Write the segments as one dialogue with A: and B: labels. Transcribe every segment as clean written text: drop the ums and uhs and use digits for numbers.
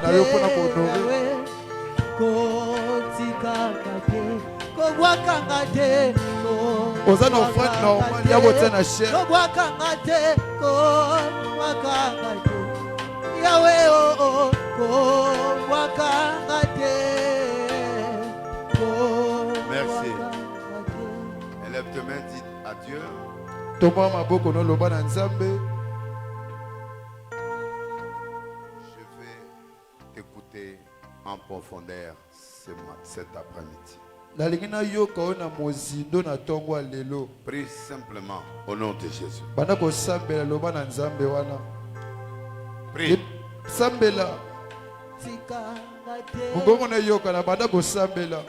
A: na yo mpona kohonorer. Oza na offrande normale ya kotia na chair.
B: Merci. Élève tes mains, dis à Dieu.
A: Tomba maboko no loba na Nzambe.
B: Je vais t'écouter en profondeur cet après-midi.
A: Nalingi na yoka o na mozindo na tongo lelo.
B: Prie simplement au nom de Jésus.
A: Banda ko sambela loba na Nzambe wana.
B: Prie.
A: Sambela. Mungongo na yoka na banda ko sambela.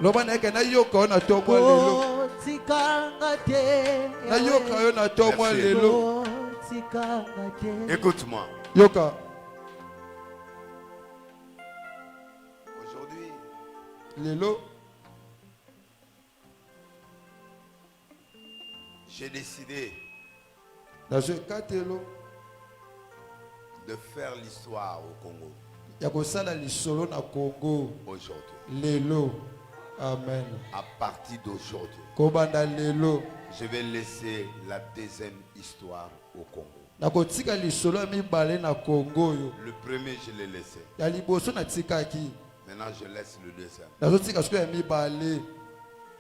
A: Loba na na yoka o na tongo lelo. Na yoka yo na tongo lelo.
B: Écoute-moi.
A: Yoka.
B: Aujourd'hui,
A: Lelo.
B: j'ai décidé
A: Na je katelo.
B: de faire l'histoire au Congo
A: Ya kosala lisolo na Congo.
B: aujourd'hui.
A: Lelo. Amen.
B: À partir d'aujourd'hui,
A: Kobanda lelo.
B: je vais laisser la deuxième histoire au Congo.
A: Na kotika lisolo ya mibale na Congo yo.
B: Le premier, je l'ai laissé.
A: Ya liboso na tikaki.
B: Maintenant, je laisse le deuxième.
A: Na zotika siko ya mibale.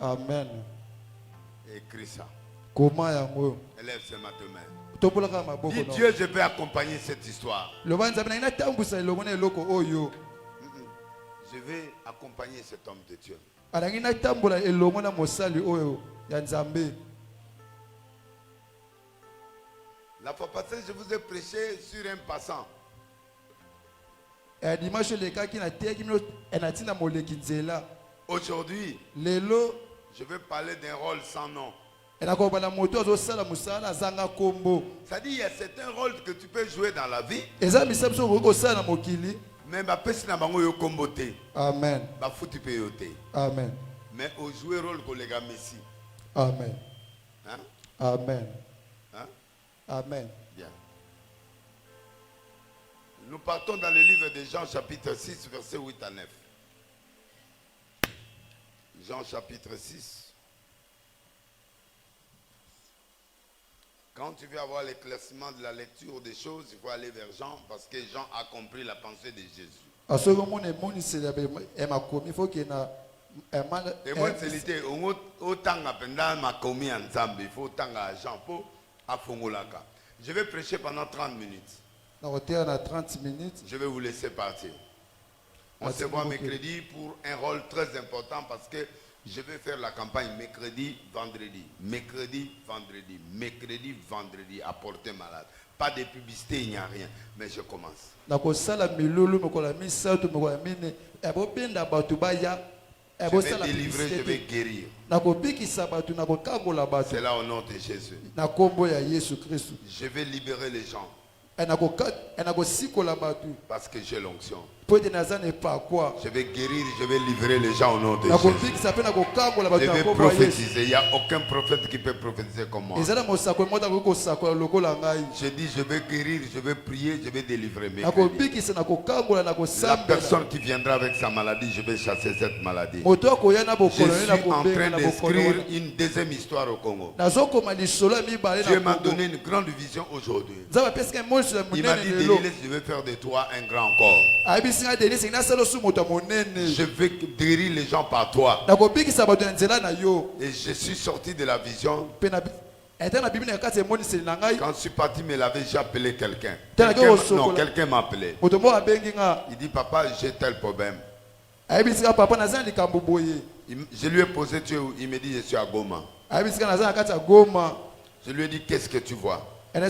A: Amen.
B: Écris ça.
A: Comment yango?
B: Élève ce matin même.
A: Topolaka maboko
B: Dis
A: no.
B: Dieu, je vais accompagner cette histoire.
A: Loba Nzambe na ina tambusa elongo na eloko oyo.
B: Je vais accompagner cet homme de Dieu.
A: Alangi na tambola elongo na mosali oyo ya Nzambe.
B: La fois passée, je vous ai prêché sur un passant.
A: Dimanche lekaki na teki mino enatina moleki nzela.
B: Aujourd'hui,
A: Lelo
B: je vais parler d'un rôle sans nom.
A: enakobala moto azosala musala zanga kombo.
B: C'est-à-dire, il y a certains rôles que tu peux jouer dans la vie,
A: Eza misabiso kosala na mokili.
B: mais ma pesi na bango yo kombote.
A: Amen.
B: Ba futi pe yote.
A: Amen.
B: Mais au jouer rôle collègue Messi.
A: Amen.
B: Hein?
A: Amen.
B: Hein?
A: Amen.
B: Bien. Nous partons dans le livre de Jean chapitre 6, versets 8 à 9. Jean chapitre 6. Quand tu veux avoir l'éclaircissement de la lecture des choses, il faut aller vers Jean parce que Jean a compris la pensée de Jésus. Et moi, c'est l'idée. Autant à makomi ensemble, il faut autant à Jean pour à Fongolaka. Je vais prêcher pendant 30 minutes.
A: 30 minutes.
B: Je vais vous laisser partir. On se voit mercredi pour un rôle très important parce que je vais faire la campagne mercredi, vendredi. Mercredi, vendredi. Mercredi, vendredi. À porter malade. Pas de publicité, il n'y a rien. Mais je commence. Je vais délivrer, je vais guérir. C'est là au nom de Jésus. Je vais libérer les gens. Parce que j'ai l'onction. Je vais guérir, je vais livrer les gens au nom de Jésus. Je vais prophétiser. Il n'y a aucun prophète qui peut prophétiser comme moi. Je dis, je vais guérir, je vais prier, je vais délivrer mes crédits. La personne qui viendra avec sa maladie, je vais chasser cette maladie. Je suis en train d'écrire une deuxième histoire au Congo. Dieu m'a donné une grande vision aujourd'hui. Il m'a dit, Deliles, je vais faire de toi un grand corps. Je vais guérir les gens par toi. Et je suis sorti de la vision. Quand je suis parti me laver, j'ai appelé quelqu'un. Quelqu'un m'a appelé. Il dit, papa, j'ai tel problème. Je lui ai posé, il me dit, je suis à Goma. Je lui ai dit, qu'est-ce que tu vois? Il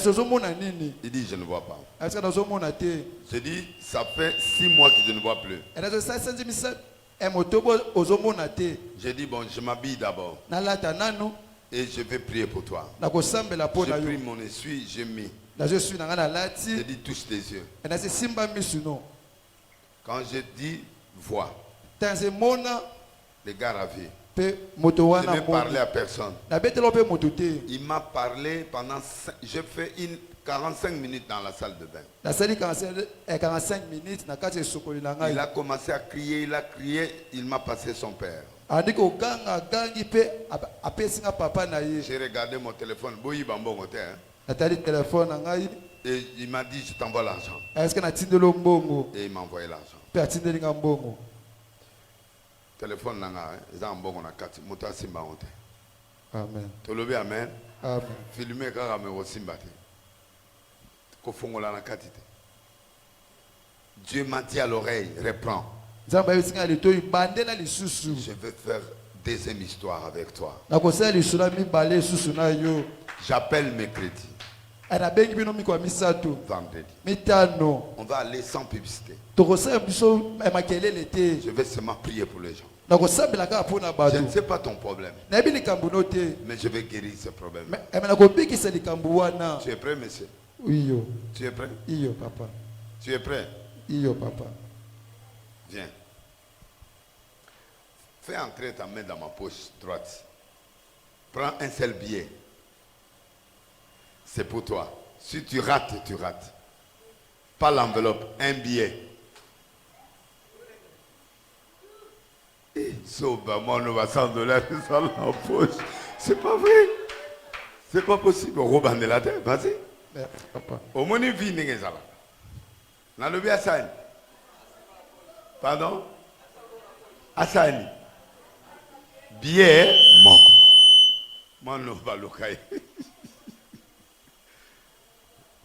B: dit, je ne vois pas. Je dis, ça fait 6 mois que je ne vois plus. J'ai dit, bon, je m'habille d'abord. Et je vais prier pour toi. J'ai pris mon essuie, j'ai mis. J'ai dit, touche tes yeux. Quand j'ai dit, vois. Le gars ravi. Je n'ai parlé à personne. Il m'a parlé pendant... J'ai fait une 45 minutes dans la salle de bain. Il a commencé à crier, il a crié, il m'a passé son père. J'ai regardé mon téléphone, et il m'a dit, je t'envoie l'argent. Et il m'a envoyé l'argent. Téléphone nanga, ils ont envoyé na carte, muta simba honte. Amen. Tolobi amen. Amen. Filmer kaka me wosimba te. Ko fongola na carte. Dieu m'a dit à l'oreille, reprends. Je veux faire deuxième histoire avec toi. J'appelle mes crédits. Vendredi. On va aller sans publicité. Je vais seulement prier pour les gens. Je ne sais pas ton problème, mais je vais guérir ce problème. Tu es prêt, monsieur?
A: Oui.
B: Tu es prêt?
A: Oui, papa.
B: Tu es prêt?
A: Oui, papa.
B: Viens. Fais entrer ta main dans ma poche droite. Prends un seul billet. C'est pour toi. Si tu rates, tu rates. Pas l'enveloppe, un billet. Sauve moi, on va $100 dans la poche. C'est pas vrai. C'est pas possible. Robin de la terre, vas-y.
A: Papa.
B: Au moins, il vit n'est pas là. Dans le bien Assani. Pardon? Assani. Billet, mon. Moi, non, pas le cas.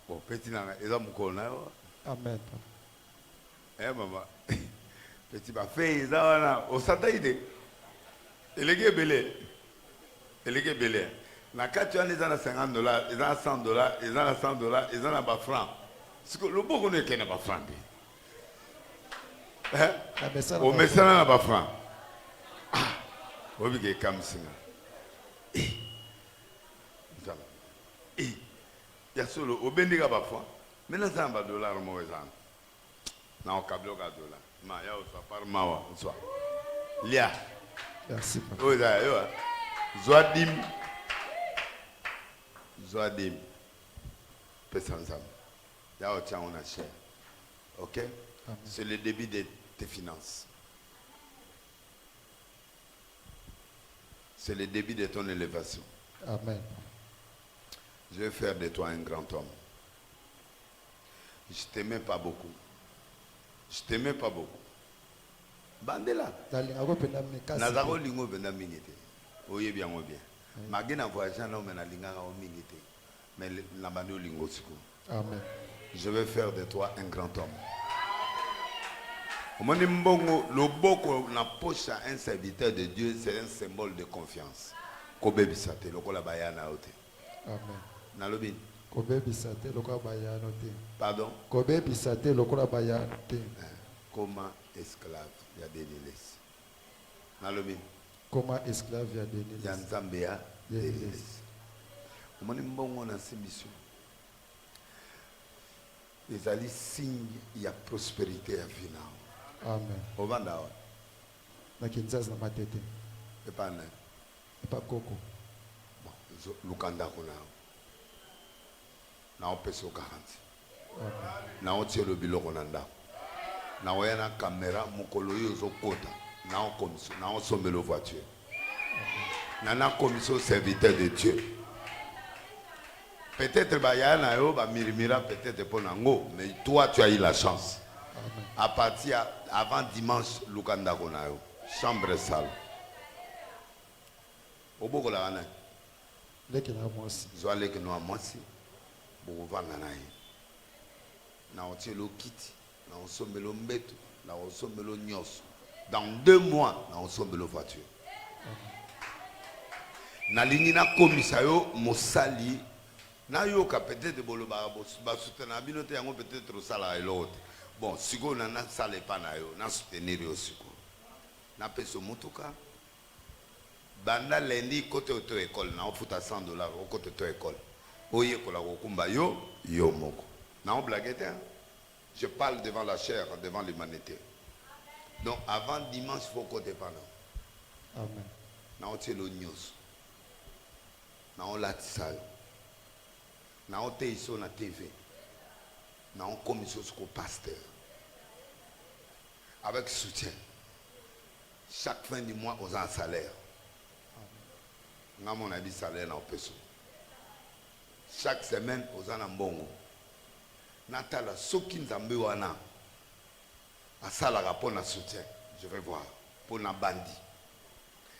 B: Bon, petit nana, ils ont mon colonel.
A: Amen.
B: Eh, maman. Petit pas fait, ils ont au sataïde. Et les gars, belé. Et les gars, belé. La carte, ils ont $50, ils ont $100, ils ont $100, ils ont pas francs. Parce que le beau qu'on est qu'il n'a pas franc. Au médecin n'a pas franc. Ah, au bigue comme ça. Il y a solo au bendiga pas franc. Maintenant ça va $1 mauvais an. Na au câble au $1. Ma ya au ça par mawa so. Lia.
A: Merci papa.
B: Oh ça yo. Zoadim. Pesa ensemble. Ya au tient on a cher. OK? C'est le début de tes finances. C'est le début de ton élévation.
A: Amen.
B: Je vais faire de toi un grand homme. Je ne t'aimais pas beaucoup. Je ne t'aimais pas beaucoup. Bandela. Nazaro lingo venda mingete. Oye bien ou bien. Magena voyage na omena lingara o mingete. Mais la bande lingo siko.
A: Amen.
B: Je vais faire de toi un grand homme. Omoni mbongo loboko na poche un serviteur de Dieu, c'est un symbole de confiance. Kobe bisate lokola bayana ote.
A: Amen.
B: Nalobi.
A: Kobe bisate lokola bayano te.
B: Pardon?
A: Kobe bisate lokola bayano te.
B: Comme esclave ya Deniles. Nalobi.
A: Comme esclave ya Deniles.
B: Ya Nzambe ya Deniles. Omoni mbongo na sibiso. Les alliés signe il y a prospérité à vie.
A: Amen.
B: Ovanda wa.
A: Na kinzaza na matete.
B: Epana.
A: Epa koko.
B: Bon, lukanda kuna. Na opeso 40.
A: Amen.
B: Na otielo biloko na ndako. Na oyana caméra mukolo yo zokota. Na o commission, na o sombelo voiture. Na na commission serviteur de Dieu. Peut-être bayana yo ba mirimira peut-être pour nango, mais toi tu as eu la chance.
A: Amen.
B: À partir avant dimanche lukanda kuna yo. Chambre salle. Oboko la wana.
A: Leki na mwasi.
B: Zoale ke no amwasi. Bovanga naye. Na otielo kiti, na osombelo mbeto, na osombelo nyoso. Dans 2 mois, na osombelo voiture. Na lingi na komisa yo mosali na yo ka peut-être boloba ba soutenir binote yango peut-être sala elote. Bon, siko na sala pa na yo, na soutenir yo siko. Na peso mutuka. Banda lundi côté auto école na ofuta $100 au côté auto école. Oye kola kokumba yo moko. Na on blaguette. Je parle devant la chair, devant l'humanité. Donc avant dimanche faut côté pas là.
A: Amen.
B: Na on tient le news. Na on latisa. Na on ici na TV. Na on commission sur pasteur. Avec soutien. Chaque fin du mois, aux un salaire. Nga mon avis salaire na opeso. Chaque semaine, aux un mbongo. Natala soki nzambe wana. Asala rapport na soutien. Je vais voir. Pour na bandi.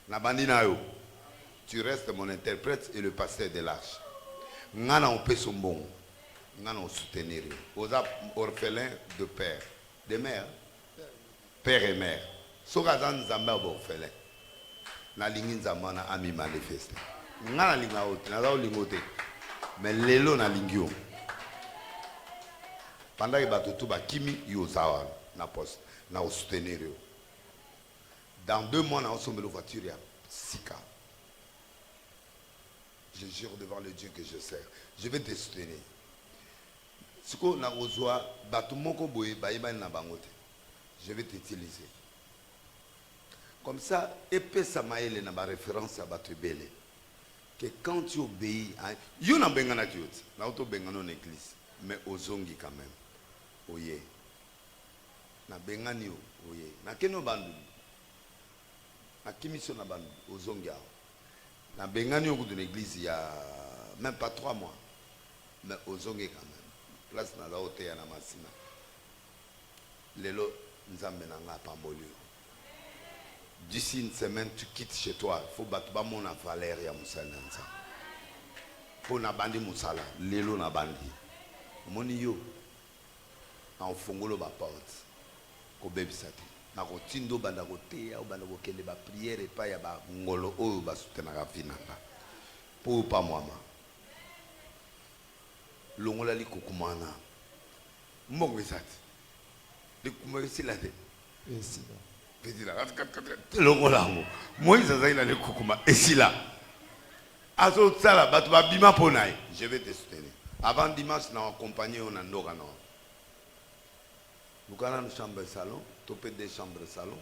B: Na bandi na yo. Tu restes mon interprète et le pasteur de l'arche. Nga na opeso mbongo. Nga na soutenir. Aux orphelins de père. De mère. Père et mère. Sokazan nzambe orphelin. Na lingi nzambe na ami manifeste. Nga na linga ote. Na za lingote. Mais lelo na lingio. Pendant que batoto ba kimi yozawa na poste. Na soutenir. Dans 2 mois, na osombe le voiture ya sika. Je jure devant le Dieu que je sers. Je vais te soutenir. Si tu as besoin je vais t'utiliser. Comme ça, épée Samaël n'a pas référence à Batubele. Que quand tu obéis à... Il y a un bengana Dieu. Il y a un église. Mais aux ongi quand même. Oye. Na bengani oye. Na keno bandu. Na kimission na bandu. Aux ongi. Na bengani au bout de l'église il y a même pas 3 mois. Mais aux ongi quand même. Place na la hauteur ya na masina. Lelo nzambe na nga pambolio. D'ici une semaine tu quittes chez toi. Il faut battre ba mon valeur ya musala nza. Pour na bandi musala, lelo na bandi. Moni yo. Na ofongolo ba porte. Ko bebisate. Na ko tindo banda ko teya, banda ko kende ba prière pa ya ba ngolo oyo ba soutenaka finanga. Pour pas moi. Longola li kukumana mbongo isati likuma isila te esila petila longola ngo Moïse azaina le kukuma esila aso tsala batu babima ponaye. Je vais te soutenir avant dimanche na accompagner on andoka no lukana no chambre salon topé des chambres salon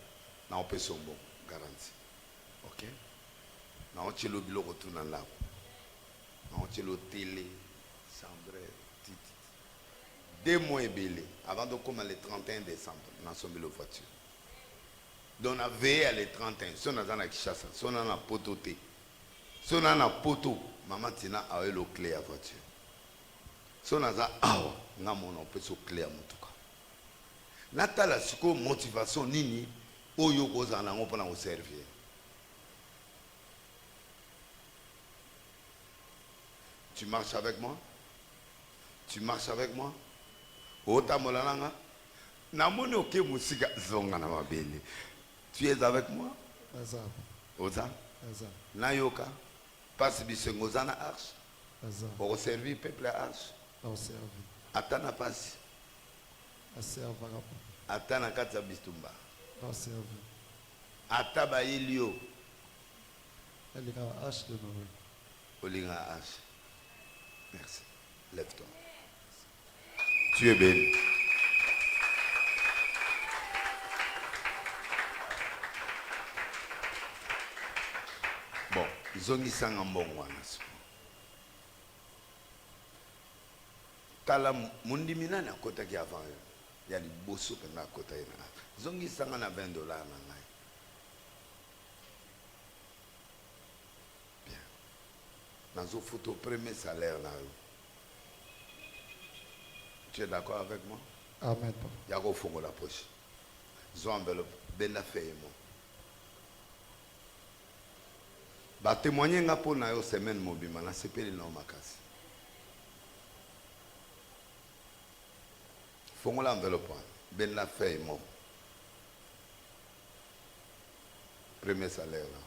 B: na opé sombo garantie. OK na on chelo biloko tuna la na on chelo télé. 2 mois et belé, avant de commencer le 31 décembre, nous avons mis la voiture. Donc on a veillé à le 31, si on a dans la Kishasa, si on a un poteau, si on a un poteau, maman Tina a eu le clé à la voiture. Si on a un awa, on a un clé à mon tout cas. Natala, c'est quoi motivation nini, au yoko zanango pour nous servir. Tu marches avec moi? Tu marches avec moi? Ota molalanga namoni oke musika zonga na mabele. Tu es avec moi?
A: Azab.
B: Oza?
A: Azab.
B: Nayoka passe bisengo zana arche.
A: Azab.
B: Pour servir peuple à arche.
A: Pour servir.
B: Atana passe.
A: A servir.
B: Atana katsa bistumba.
A: Pour servir.
B: Ataba ilio.
A: Olinga arche de Noël.
B: Olinga arche. Merci. Lève-toi. Tu es béni. Bon, zongi sanga mbongo wana. Tala mundi minana kota ki avant yo. Ya li boso pena kota ina. Zongi sanga na $20 na ngai. Bien. Nazo photo premier salaire na yo. Tu es d'accord avec moi?
A: Amen.
B: Yako fongo la poche. Zo enveloppe. Ben la fait moi. Ba témoigner nga po na yo semaine mobima na sepeli na makasi. Fongo la enveloppe. Ben la fait moi. Premier salaire là.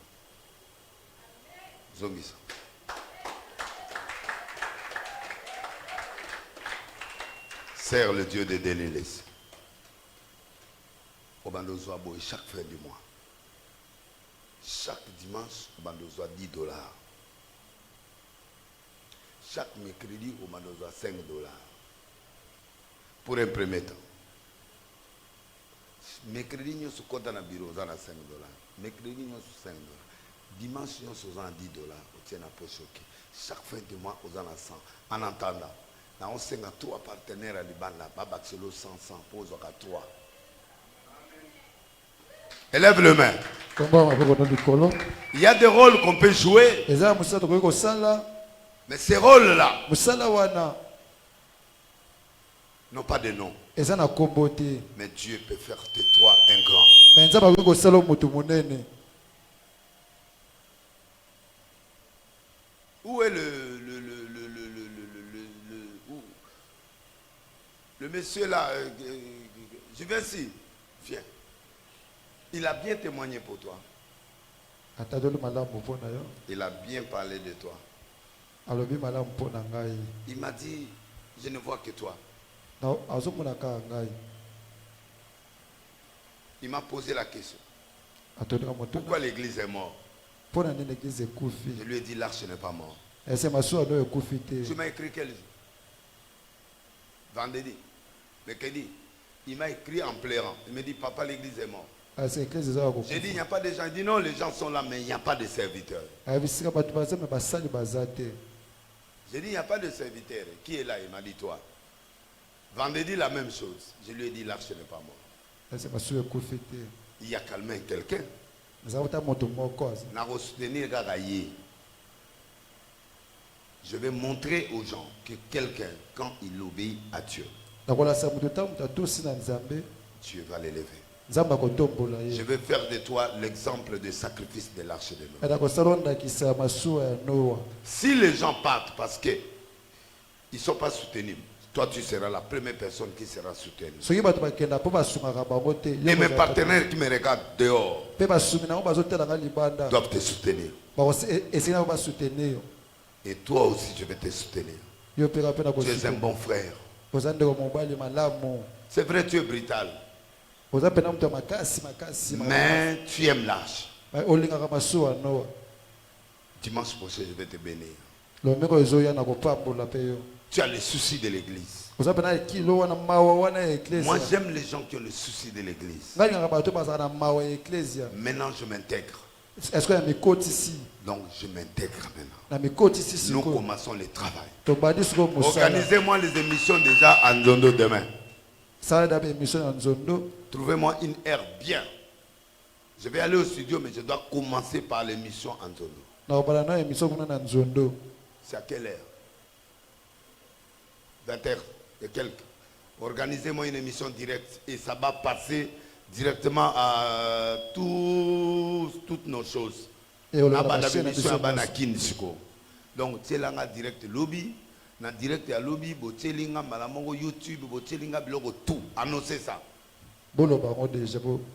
B: Zongisa. Sers le Dieu de Déliles. Au bandozoa boy chaque fin du mois. Chaque dimanche, au bandozoa $10. Chaque mercredi, au bandozoa $5. Pour un premier temps. Mercredi, nous sommes contents dans le bureau, on a $5. Mercredi, nous sommes $5. Dimanche, nous sommes à $10. On tient un peu choqué. Chaque fin de mois, on a 100. En entendant, nous avons 3 partenaires à Liban, Baba Xelo 100, pose à 3. Élève le main. Il y a des rôles qu'on peut jouer. Mais ces rôles-là n'ont pas de nom. Mais Dieu peut faire de toi un grand. Où est le monsieur là? Je viens ici. Viens. Il a bien témoigné pour toi. Il a bien parlé de toi. Il m'a dit, je ne vois que toi. Il m'a posé la question. Pourquoi l'église est morte? Je lui ai dit, l'arche n'est pas morte. Tu m'as écrit quel jour? Vendredi. Mercredi. Il m'a écrit en pleurant. Il me dit, papa, l'église est morte. J'ai dit, il n'y a pas de gens. Il dit, non, les gens sont là, mais il n'y a pas de serviteurs. J'ai dit, il n'y a pas de serviteurs. Qui est là? Il m'a dit, toi. Vendredi, la même chose. Je lui ai dit, l'arche n'est pas morte. Il a calmé quelqu'un. Je vais montrer aux gens que quelqu'un, quand il obéit à Dieu, Dieu va l'élever. Je vais faire de toi l'exemple de sacrifice de l'arche de Noé. Si les gens partent parce qu'ils ne sont pas soutenus, toi tu seras la première personne qui sera soutenue. Et mes partenaires qui me regardent dehors doivent te soutenir. Et toi aussi je vais te soutenir. Tu es un bon frère. C'est vrai, tu es brutal. Mais tu aimes l'arche. Dimanche prochain, je vais te bénir. Tu as le souci de l'église. Moi, j'aime les gens qui ont le souci de l'église. Maintenant, je m'intègre. Donc, je m'intègre maintenant. Nous commençons le travail. Organisez-moi les émissions déjà à Nzondo demain. Trouvez-moi une heure bien. Je vais aller au studio, mais je dois commencer par l'émission en Nzondo. C'est à quelle heure? 20h et quelques. Organisez-moi une émission directe et ça va passer directement à toutes nos choses. Donc, c'est là direct lobby. Na direct à lobby, botelinga malamongo YouTube, botelinga biloko tout, annoncez ça.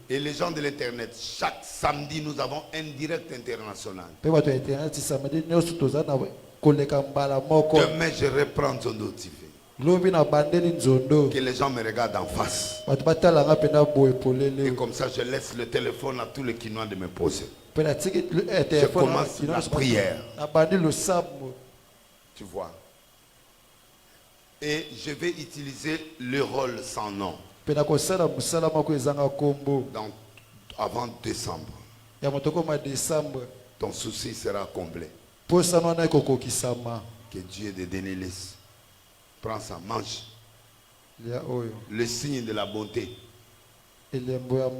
B: Et les gens de l'internet, chaque samedi nous avons un direct international. Demain je reprends Nzondo TV. Que les gens me regardent en face. Et comme ça je laisse le téléphone à tous les Kinois de me poser. Je commence la prière. Tu vois. Et je vais utiliser le rôle sans nom. Avant décembre. Ton souci sera comblé. Que Dieu te bénisse. Prends ça, mange. Le signe de la bonté.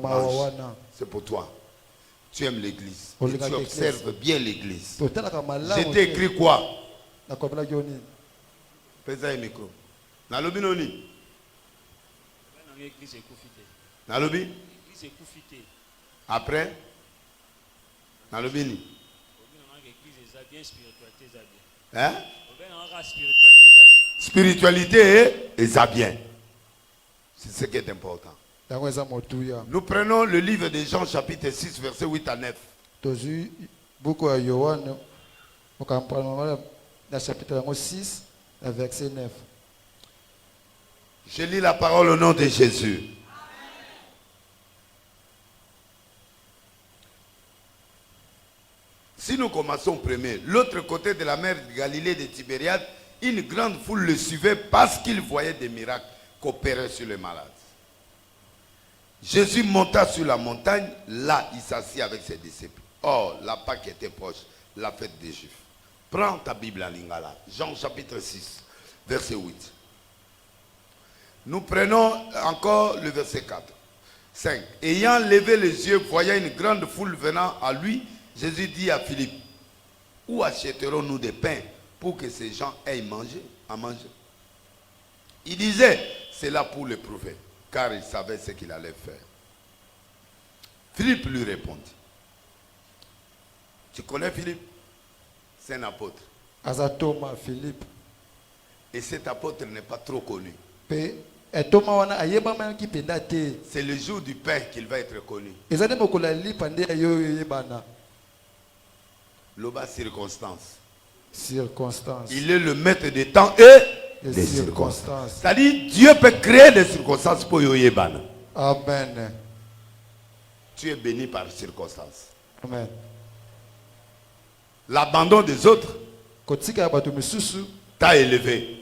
B: Mange. C'est pour toi. Tu aimes l'église. Tu observes bien l'église. Je t'ai écrit quoi? Pesa le micro. Nalobi noni? Nalobi? Après? Nalobi ni? Hein? Spiritualité et ça bien. C'est ce qui est important. Nous prenons le livre de Jean chapitre 6 verset 8 à 9.
C: Chapitre 6 verset 9.
B: Je lis la parole au nom de Jésus. Si nous commençons premier, l'autre côté de la mer de Galilée de Tibériade, une grande foule le suivait parce qu'il voyait des miracles qu'opéraient sur les malades. Jésus monta sur la montagne, là il s'assit avec ses disciples. Or, la Pâque était proche, la fête des Juifs. Prends ta Bible en lingala. Jean chapitre 6, verset 8. Nous prenons encore le verset 4. 5. Ayant levé les yeux, voyant une grande foule venant à lui, Jésus dit à Philippe, où achèterons-nous des pains pour que ces gens aient à manger? Il disait, c'est là pour les prouver, car il savait ce qu'il allait faire. Philippe lui répondit. Tu connais Philippe? C'est un apôtre.
C: Azatoma Philippe.
B: Et cet apôtre n'est pas trop connu.
C: C'est
B: le jour du pain qu'il va être connu. L'oba circonstance. Il est le maître des temps et des circonstances. C'est-à-dire, Dieu peut créer des circonstances pour Yoyebana.
C: Amen.
B: Tu es béni par circonstances.
C: Amen.
B: L'abandon des autres t'a élevé.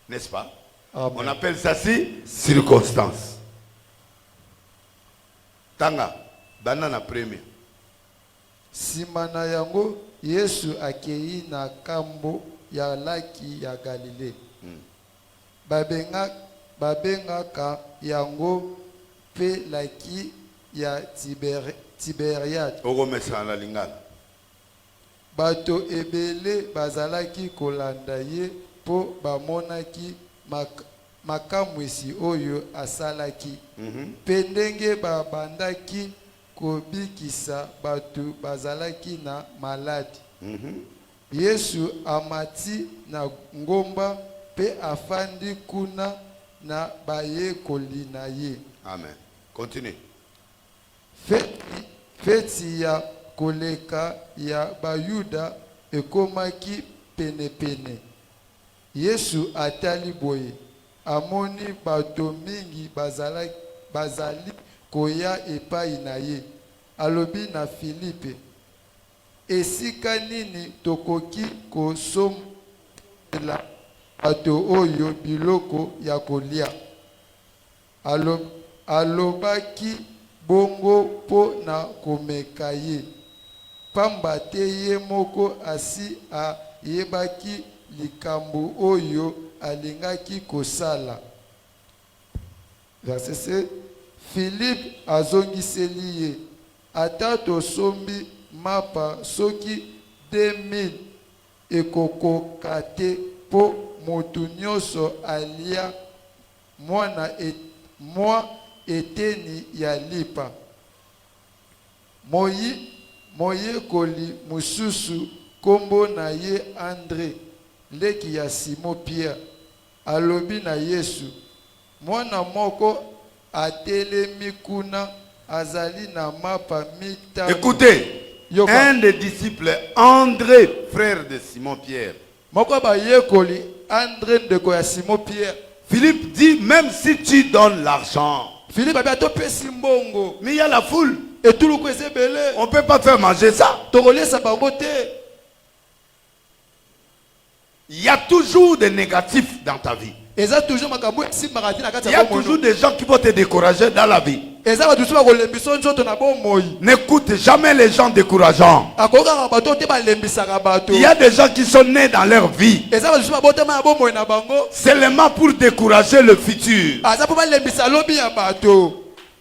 B: N'est-ce pas? Amen. On appelle ça circonstance. Tanga, banana premier.
C: Simana yango Yesu akei na kambo ya laki ya Galilée. Babengaka yango pe laki ya Tiberiade. Bato ebele bazalaki kolanda ye po bamonaki makamwisi oyo asalaki. Pendenge babandaki kobikisa bato bazalaki na maladi. Yesu amati na ngomba pe afandi kuna na bayekoli na ye.
B: Amen. Continue.
C: Feti ya koleka ya bayuda ekomaki pene. Yesu atali boye, amoni bato mingi bazali koya epai na ye. Alobi na Philippe, esika nini tokoki kosomela bato oyo biloko ya kolia? Alobaki bongo po na komeka ye, pamba te ye moko asi ayebaki likambo oyo alingaki kosala. Verset 7. Philippe azongiseli ye, ata tosombi mapa soki 2000 ekokoka te po motu nyonso alia mwa eteni ya lipa. Moyekoli mususu kombo na ye André, leki ya Simon Pierre, alobi na Yesu, mwana moko atelemi kuna azali na mapa mita.
B: Écoutez, un des disciples, André, frère de Simon Pierre.
C: Moko bayekoli André ndeko ya Simon Pierre.
B: Philippe dit, même si tu donnes l'argent,
C: Philippe a bientôt pesi mbongo,
B: mais il y a la foule.
C: Et tout le coup est belé.
B: On ne peut pas faire manger ça. Il y a toujours des négatifs dans ta vie. Il y a toujours des gens qui vont te décourager dans la vie. N'écoute jamais les gens décourageants. Il y a des gens qui sont nés dans leur vie seulement pour décourager le futur.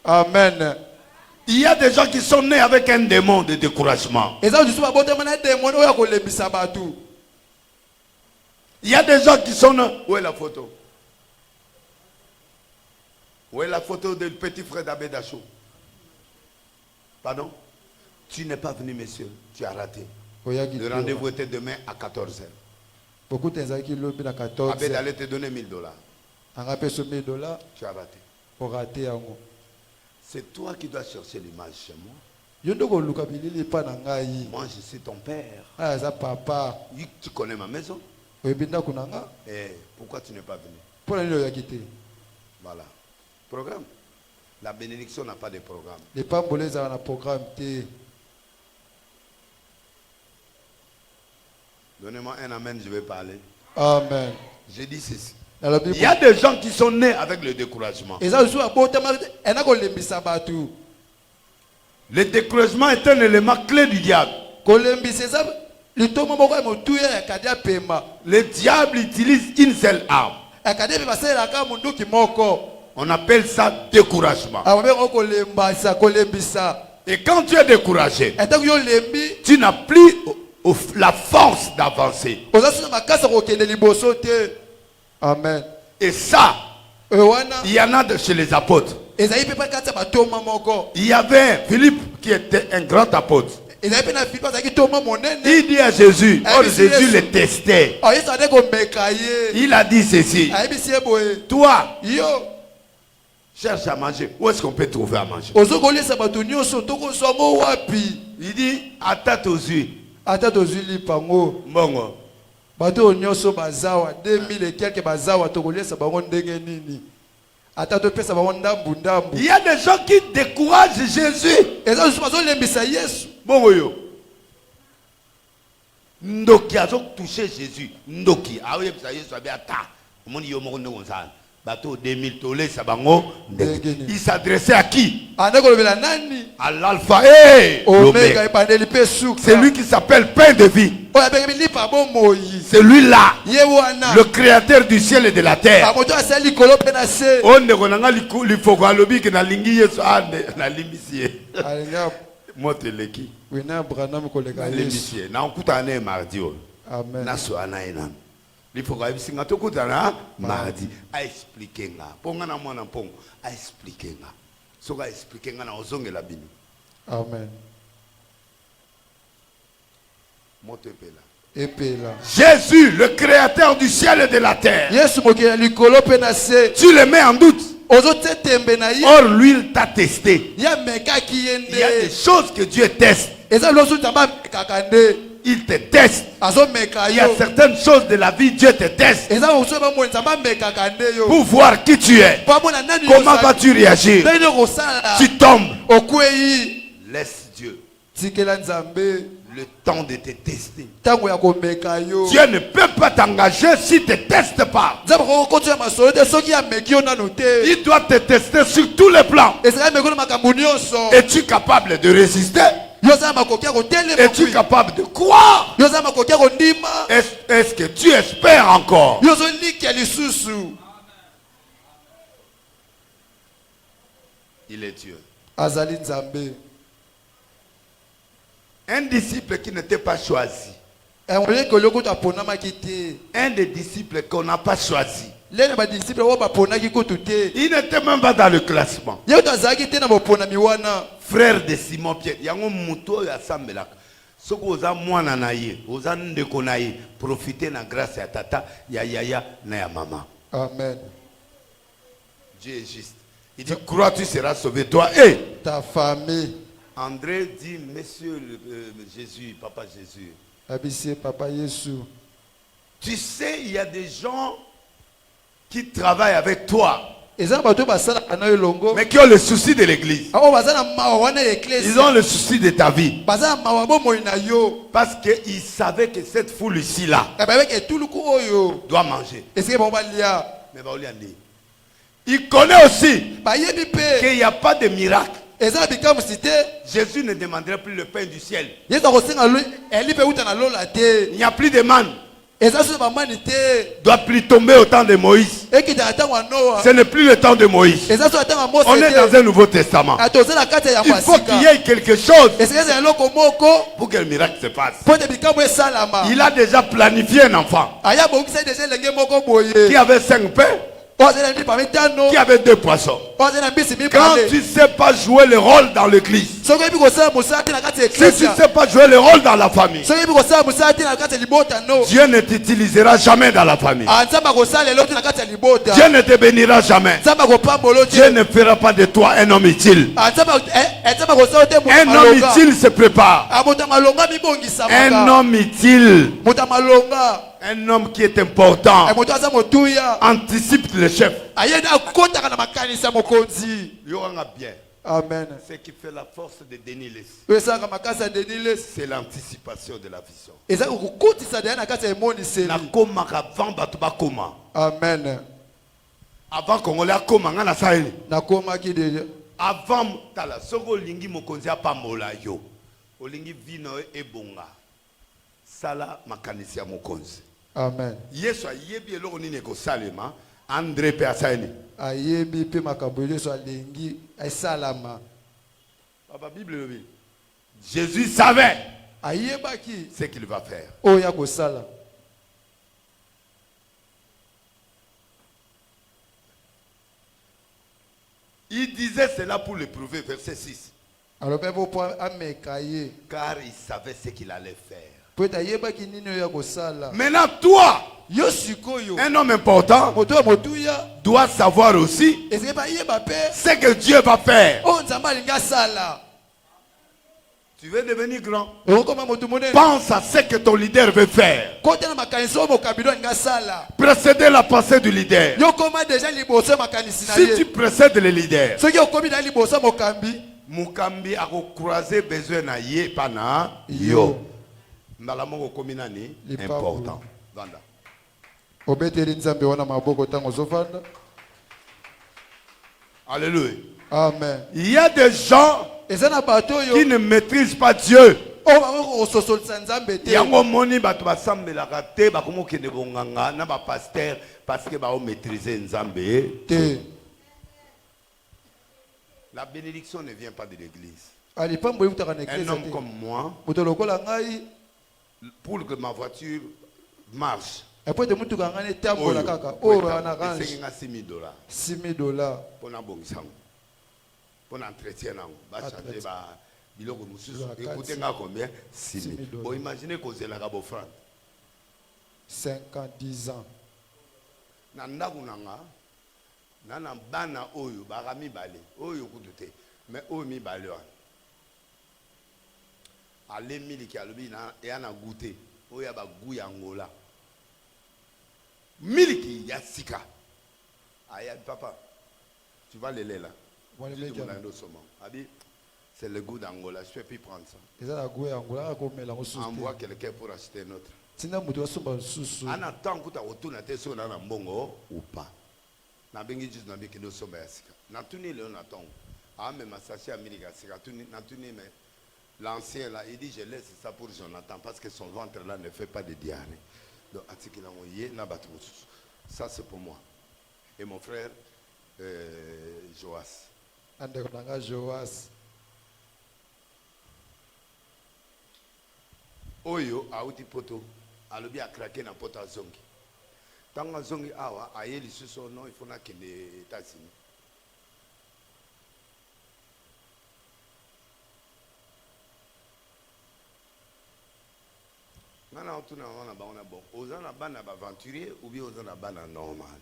C: Amen.
B: Il y a des gens qui sont nés avec un démon de découragement. Il y a des gens qui sont nés. Où est la photo? Où est la photo du petit frère d'Abedachou? Pardon? Tu n'es pas venu, monsieur. Tu as raté. Le rendez-vous était demain à 14h. Abed allait te donner $1000. Tu as raté. C'est toi qui dois chercher l'image chez moi. Moi, je suis ton père. Tu connais ma maison. Et pourquoi tu n'es pas venu? Voilà. Programme. La bénédiction n'a pas de programme. Donnez-moi un amen, je vais parler.
C: Amen.
B: J'ai dit ceci. Il y a des gens qui sont nés avec le découragement. Le découragement est un élément clé du diable. Le diable utilise une seule arme. On appelle ça découragement. Et quand tu es découragé, tu n'as plus la force d'avancer.
C: Amen.
B: Et ça, il y en a chez les apôtres. Il y avait Philippe qui était un grand apôtre. Il dit à Jésus, or Jésus le testait. Il a dit ceci: toi, cherche à manger. Où est-ce qu'on peut trouver à manger? Il dit, à tête aux yeux. Bongo. Il y a des gens qui découragent Jésus. Bongo yo. Ndoki a touché Jésus. Ndoki. Ah oui, ça y est, ça va être. Il s'adressait à qui? À l'alpha et l'oméga. C'est lui qui s'appelle Pain de vie. C'est lui-là, le créateur du ciel et de la terre. Amen. Il faut que vous mardi à expliquer nga ponga na mwana pongo à expliquer nga soka expliquer nga na ozonge la bini.
C: Amen.
B: Moto epela. Jésus, le créateur du ciel et de la terre. Tu le mets en doute. Or lui il t'a testé. Il y a des choses que Dieu teste. Il te teste. Il y a certaines choses de la vie, Dieu te teste pour voir qui tu es. Comment vas-tu réagir? Tu tombes. Laisse Dieu le temps de te tester. Dieu ne peut pas t'engager s'il ne te teste pas. Il doit te tester sur tous les plans. Es-tu capable de résister? Es-tu capable de croire? Est-ce que tu espères encore? Il est Dieu. Un disciple qui n'était pas choisi. Un des disciples qu'on n'a pas choisi. Il n'était même pas dans le classement. Frère de Simon Pierre. Profitez de la grâce à tata, ya maman.
C: Amen.
B: Dieu est juste. Il dit, crois tu seras sauvé, toi et
C: ta famille.
B: André dit, monsieur Jésus, papa Jésus.
C: Papa Jésus.
B: Tu sais, il y a des gens qui travaillent avec toi, mais qui ont le souci de l'église. Ils ont le souci de ta vie. Parce qu'ils savaient que cette foule ici-là doit manger. Mais il connaît aussi qu'il n'y a pas de miracle. Jésus ne demanderait plus le pain du ciel. Il n'y a plus de manne. Doit plus tomber au temps de Moïse. Ce n'est plus le temps de Moïse. On est dans un Nouveau Testament. Il faut qu'il y ait quelque chose pour que le miracle se passe. Il a déjà planifié un enfant qui avait 5 pains, qui avait 2 poissons. Quand tu ne sais pas jouer le rôle dans l'église, si tu ne sais pas jouer le rôle dans la famille, Dieu ne t'utilisera jamais dans la famille. Dieu ne te bénira jamais. Dieu ne fera pas de toi un homme utile. Un homme utile se prépare. Un homme utile, un homme qui est important, anticipe le chef. Bien.
C: Amen.
B: Ce qui fait la force de Denis Les, c'est l'anticipation de la vision.
C: Amen.
B: Avant qu'on ait comment on a ça. avant tala soko lingi mokonzi apambola yo olingi vino ebonga sala makanisi ya mokonzi.
C: Amen.
B: Yesu ayebi eloko nini ekosalema André pe asaini
C: ayebi pe makambo Yesu alingi esalama.
B: Papa Bible lobi Jésus savait
C: ayebaki
B: ce qu'il va faire.
C: Oya kosala.
B: Il disait cela pour l'éprouver, verset 6.
C: Alors,
B: car il savait ce qu'il allait faire.
C: Maintenant,
B: toi, un homme important, doit savoir aussi ce que Dieu va faire. Tu veux devenir grand? Pense à ce que ton leader veut faire. Précédez la pensée du leader. Si tu précèdes le leader, Mukambi a croisé besoin na ye pana yo. Ndalamoko kominani important. Vanda. Alléluia.
C: Amen.
B: Il y a des gens qui ne maîtrisent pas Dieu. Yango moni bato basambelaka te bakomo kende bonganga na ba pasteur parce que ba maîtriser nzambe te. La bénédiction ne vient pas de l'église. Un homme comme moi, pour que ma voiture marche, $6,000 pour pour l'entretien. Écoutez combien? 6 000. Bon, imaginez que c'est la offrande.
C: 50 ans.
B: Nana bana oyo barami balé oyo kudute mais oyo mi balé ale miliki alobi na yana goûter oyo ba goût ya ngola miliki ya sika aya papa tu vas le lait là abi c'est le goût d'Angola je peux plus prendre ça envoie quelqu'un pour acheter notre ana tant que tu retournes te so na mbongo ou pas. Na bengi juste na bikino somba ya sika na tuni le na tongo a même saché Amerika sika tuni na tuni mais l'ancien là il dit je laisse ça pour Jonathan parce que son ventre là ne fait pas de diarrhée donc atikila moye na batu ça c'est pour moi et mon frère Joas
C: andekanga Joas
B: oyo auti poto alobi a craquer na poto zongi. Tanga zongi awa ayeli suso no il faut na kende États-Unis. Nana otuna wana ba ona bon. Ozana bana ba aventurier ou bien ozana bana normal.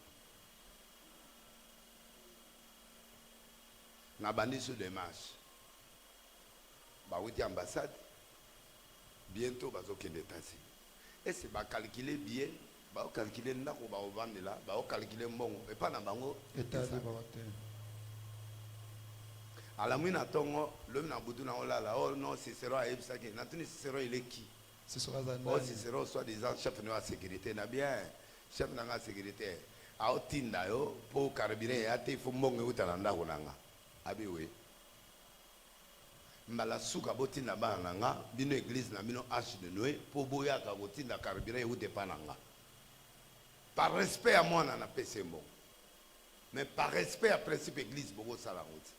B: Na bandi sur démarche. Ba wuti ambassade. Bientôt bazo kende États-Unis. Et c'est ba calculer bien. Ba calculer ndako ba ovande là, ba calculer mbongo et pas na bango etali ba wote. Ala mwina tongo le na butu na olala oh non Cicéron a ebisaki na tuni Cicéron il est qui?
C: Cicéron za
B: oh Cicéron soit disant chef de la sécurité na bien chef de la sécurité a otinda yo po carburant ya te fo mbongo utala ndako nanga abi we mbala suka botinda bana nanga bino église na bino Arche de Noé po boya ka botinda carburant ute pananga. Par respect à moi, on a passé bon. Mais par respect à principe église, beaucoup ça la route.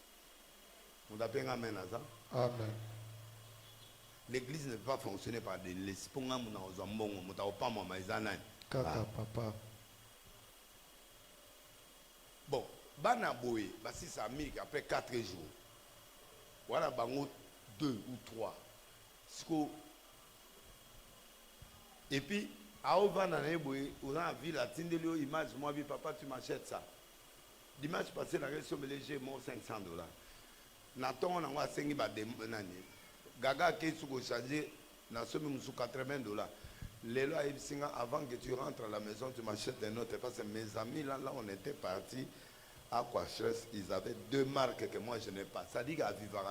B: On a bien amen à ça.
C: Amen.
B: L'église ne peut pas fonctionner par des l'espoir on a pas mon maïzana.
C: Kaka papa.
B: Bon, bana boé, bah si ça mique après 4 jours. Voilà bango 2 ou 3. Et puis on a vu la tindeli image, moi, papa, tu m'achètes ça. Dimanche passé, la réaction léger, moi, $500. Nathan, on a 5 Gaga, qui est changé, na somme sous $80. Les lois, avant que tu rentres à la maison, tu m'achètes un autre. Parce que mes amis, là, on était partis à Quachres, ils avaient 2 marques que moi, je n'ai pas. Ça dit qu'à vivre.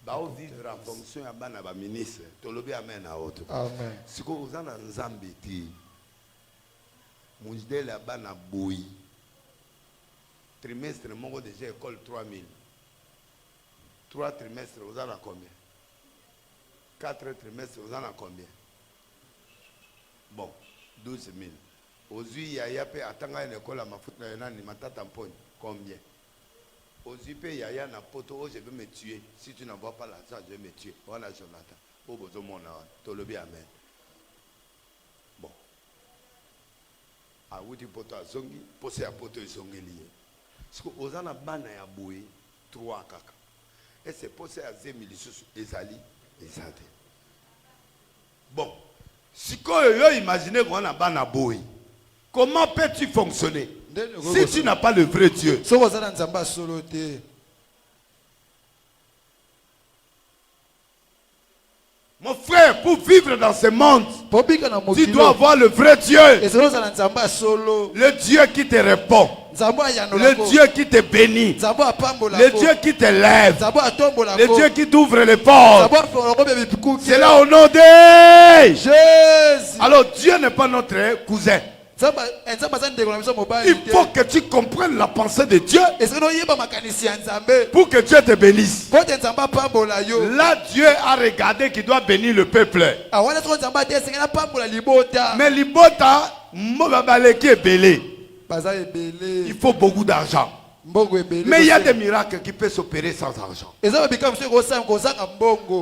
B: Bah, vivre en fonction à ban ministre. Tolobi amen à autre.
C: Amen.
B: Si vous avez un Zambiti, Moujde la ban à Boui. Trimestre, mon déjà école 3000. 3 trimestres, vous en avez combien? 4 trimestres, vous en avez combien? Bon, 12 000. Aujourd'hui, il y a une école à ma foot, combien? Aujourd'hui, il y a un poteau, je vais me tuer. Si tu n'envoies pas l'argent, je vais me tuer. Voilà, Jonathan. Au besoin de mon âme. Tu le bien, amen. Bon. Ah, oui, tu peux à zongi, posé à poteau et zongi lié. Parce que aux ana bana ya boué, 3 kaka. Et c'est posé à zemi les ezali, ezate. Bon. Si tu imagines qu'on a bana boué, comment peux-tu fonctionner? Si tu n'as pas le vrai Dieu. Mon frère, pour vivre dans ce monde, tu dois avoir le vrai Dieu. Le Dieu qui te répond. Le Dieu qui te bénit. Le Dieu qui te lève. Le Dieu qui t'ouvre les portes. C'est là au nom de Jésus. Alors Dieu n'est pas notre cousin. Il faut que tu comprennes la pensée de Dieu pour que Dieu te bénisse. Là, Dieu a regardé qu'il doit bénir le peuple. Mais l'ibota, qui est belé. Il faut beaucoup d'argent. Mais il y a des miracles qui peuvent s'opérer sans argent.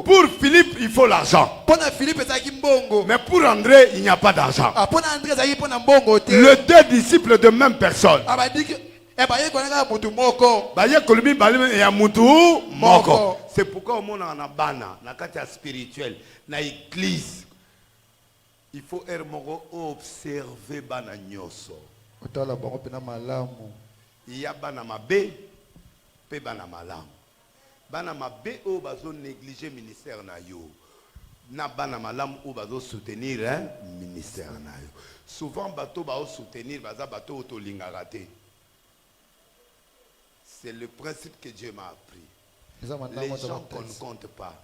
B: Pour Philippe, il faut l'argent. Mais pour André, il n'y a pas d'argent. Les 2 disciples de même personne. C'est pourquoi au monde en a bana, na kati spirituel, na église. Il faut observer bana nyoso. Il y a bana mabe, pe bana malam. Bana mabe o bazo négliger ministère na yo. Na bana malam o bazo soutenir ministère na yo. Souvent bato bazo soutenir baza bato to lingaraté. C'est le principe que Dieu m'a appris. Les gens qu'on ne compte pas.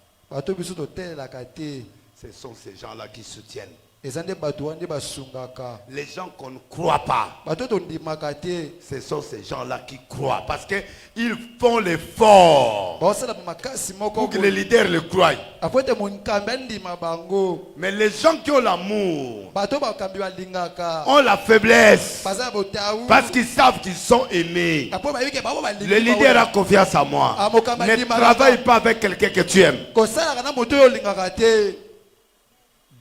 B: Ce sont ces gens-là qui soutiennent. Les gens qu'on ne croit pas, ce sont ces gens-là qui croient parce qu'ils font l'effort pour que les leaders le croient. Mais les gens qui ont l'amour ont la faiblesse parce qu'ils savent qu'ils sont aimés. Le leader a confiance en moi. Ne travaille pas avec quelqu'un que tu aimes.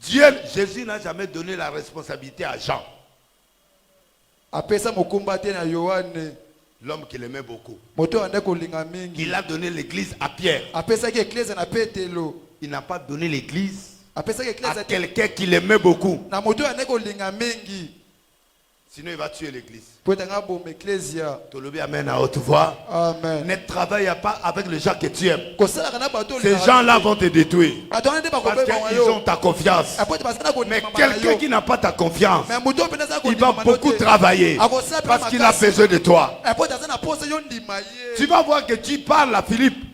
B: Dieu, Jésus n'a jamais donné la responsabilité à Jean. L'homme qu'il aimait beaucoup. Il a donné l'église à Pierre. Il n'a pas donné l'église à quelqu'un qu'il aimait beaucoup. Sinon il va tuer l'église. Amen à haute voix.
C: Amen.
B: Ne travaille pas avec les gens que tu aimes. Ces gens-là vont te détruire. Parce qu'ils ont ta confiance. Mais quelqu'un qui n'a pas ta confiance, il va beaucoup travailler. Parce qu'il a besoin de toi. Tu vas voir que tu parles à Philippe.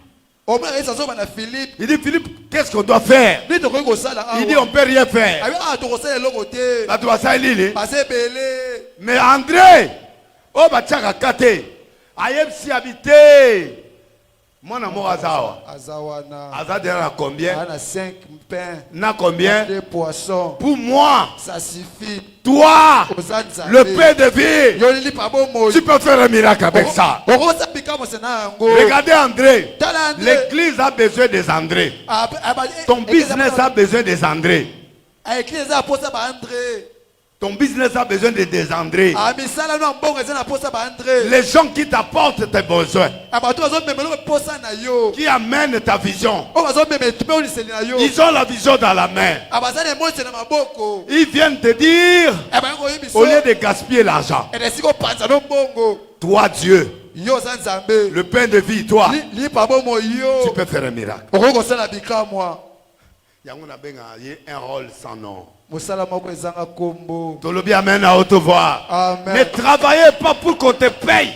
B: Il dit Philippe, qu'est-ce qu'on doit faire? Il dit on ne peut rien faire. Mais André, oh bachaka kate, ayem si habité. Mon amour Azawa. Azawa a combien?
C: On a 5 pains.
B: Na combien?
C: 2 poissons.
B: Pour moi,
C: ça suffit.
B: Toi, le pain de vie, tu peux faire un miracle avec ça. Regardez André. L'église a besoin des André. Ton business a besoin des André. Ton business a besoin de des André. Les gens qui t'apportent tes besoins, qui amènent ta vision, ils ont la vision dans la main. Ils viennent te dire, au lieu de gaspiller l'argent, toi Dieu, le pain de vie, toi, tu peux faire un miracle. Il y a un rôle sans nom. Amen à haute voix. Ne travaillez pas pour qu'on te paye.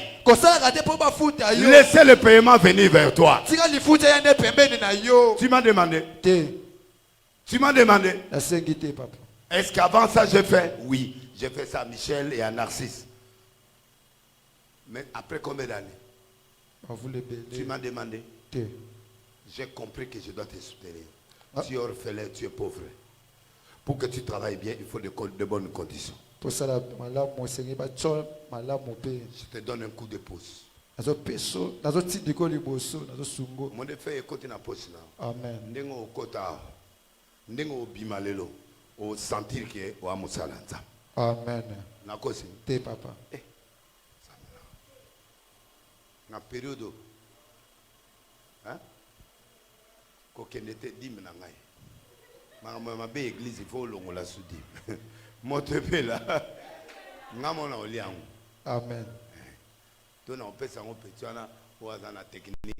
B: Laissez le paiement venir vers toi. Tu m'as demandé. Tu m'as demandé. Est-ce qu'avant ça j'ai fait? Oui, j'ai fait ça à Michel et à Narcisse. Mais après combien d'années? Tu m'as demandé. J'ai compris que je dois te soutenir. Tu es orphelin, tu es pauvre. Pour que tu travailles bien, il faut de bonnes conditions. Je te donne un coup de pouce. Mon frère écoute na poste là.
C: Amen.
B: Ndengo kota. Ndengo bimalelo. O sentir que o amusala nzambe.
C: Amen.
B: Na kosi.
C: Te papa.
B: Na période hein? Ko kenete dim na ngai. Ma be église il faut longola sudi. Motepe là. Ngamona oliangu.
C: Amen.
B: Tona on peut s'en petit na technique.